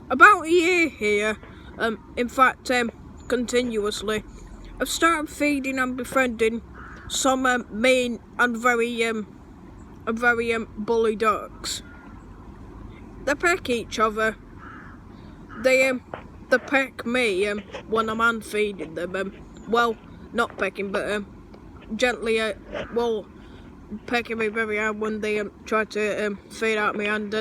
about a year here, in fact, continuously, I've started feeding and befriending some mean and very bully ducks. They peck each other. They peck me when I'm unfeeding them. Well, not pecking, but gently, pecking me very hard when they try to feed out me, and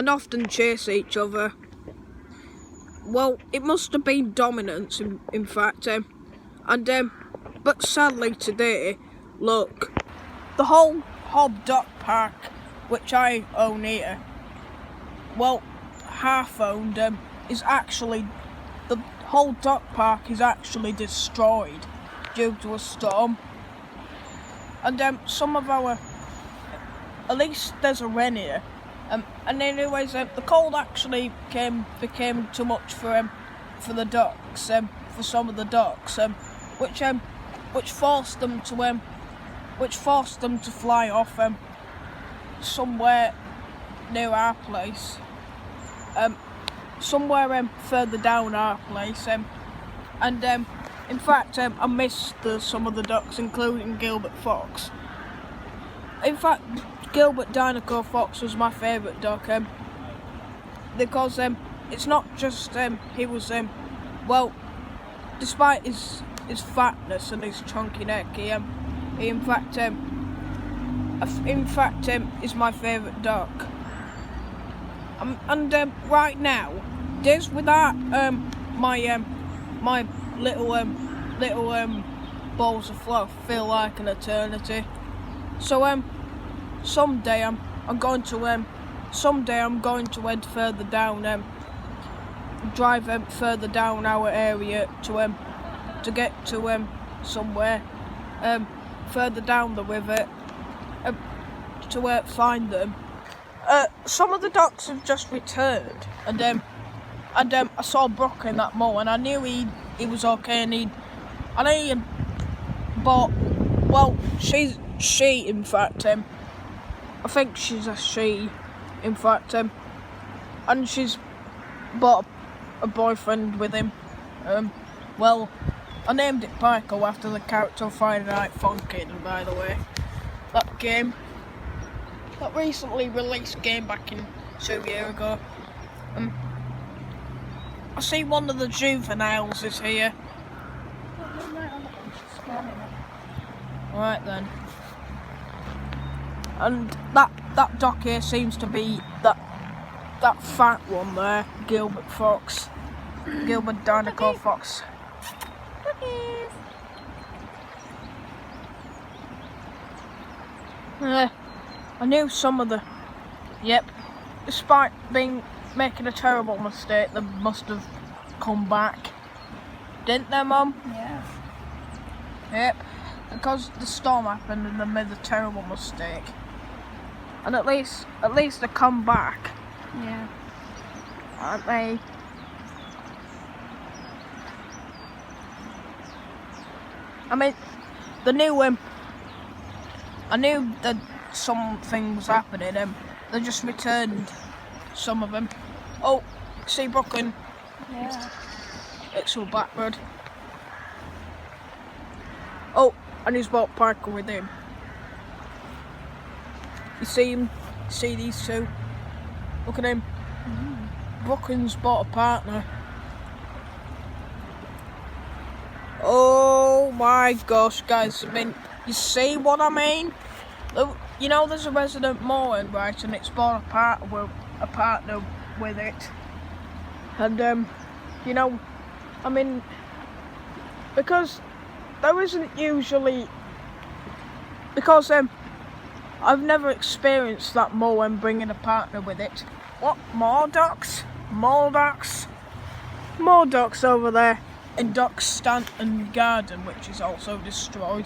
often chase each other. Well, it must have been dominance, in fact, but sadly today, look, the whole Hobbe Duck Park, which I own here, well, half owned, is actually, the whole duck park is actually destroyed due to a storm. And some of our, at least there's a wren here. And anyways, the cold actually became too much for the ducks, for some of the ducks, which forced them to fly off somewhere near our place, somewhere further down our place, and in fact, I missed some of the ducks, including Gilbert Fox. In fact, Gilbert Dinoco Fox was my favourite duck, because it's not just he was well, despite his fatness and his chunky neck, he in fact is my favourite duck. And right now, this without my little balls of fluff feel like an eternity. So someday I'm going to head further down, drive further down our area to get to somewhere further down the river to find them. Some of the ducks have just returned, and I saw Brock in that moor, and I knew he was okay, and but well, she in fact, I think she's a she, in fact, and she's bought a boyfriend with him. Well, I named it Pico after the character of Friday Night Funkin, by the way. That game, that recently released game back in 2 years ago. I see one of the juveniles is here. Right then. And that duck here seems to be that fat one there, Gilbert Fox. Gilbert Dinoco Fox. Cookies. I knew some of the... Yep. Despite making a terrible mistake, they must have come back. Didn't they, Mum? Yeah. Yep. Because the storm happened and they made a terrible mistake. And at least they come back. Yeah. Aren't they? I mean, the new I knew that something was happening. They just returned some of them. Oh, see Brooklyn. Yeah. It's all backward. Oh, and he's brought Parker with him. You see him? See these two? Look at him. Brooklyn's bought a partner. Oh my gosh, guys! I mean, you see what I mean? You know, there's a resident moorhen, right, and it's bought a partner with it. And you know, I mean, because there isn't usually, because I've never experienced that moorhen bringing a partner with it. What, more ducks? More ducks? More ducks over there in Duck Stanton Garden, which is also destroyed.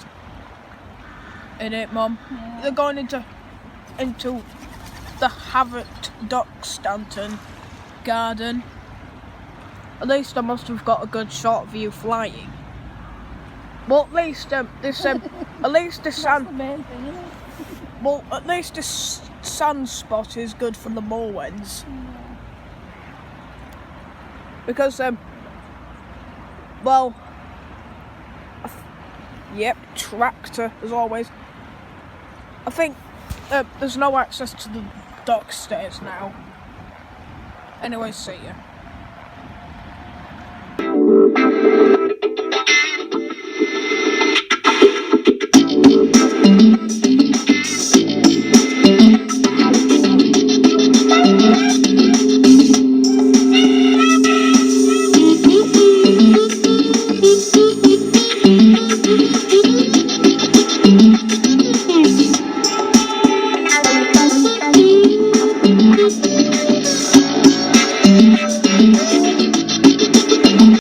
In it, Mum? Yeah. They're going into the havocked Duck Stanton Garden. At least I must have got a good shot of you flying. Well, at least this That's the main thing, isn't it? well, at least this sand spot is good for the moorhens. Because, well, yep, tractor, as always. I think there's no access to the dock stairs now. Anyway, see ya.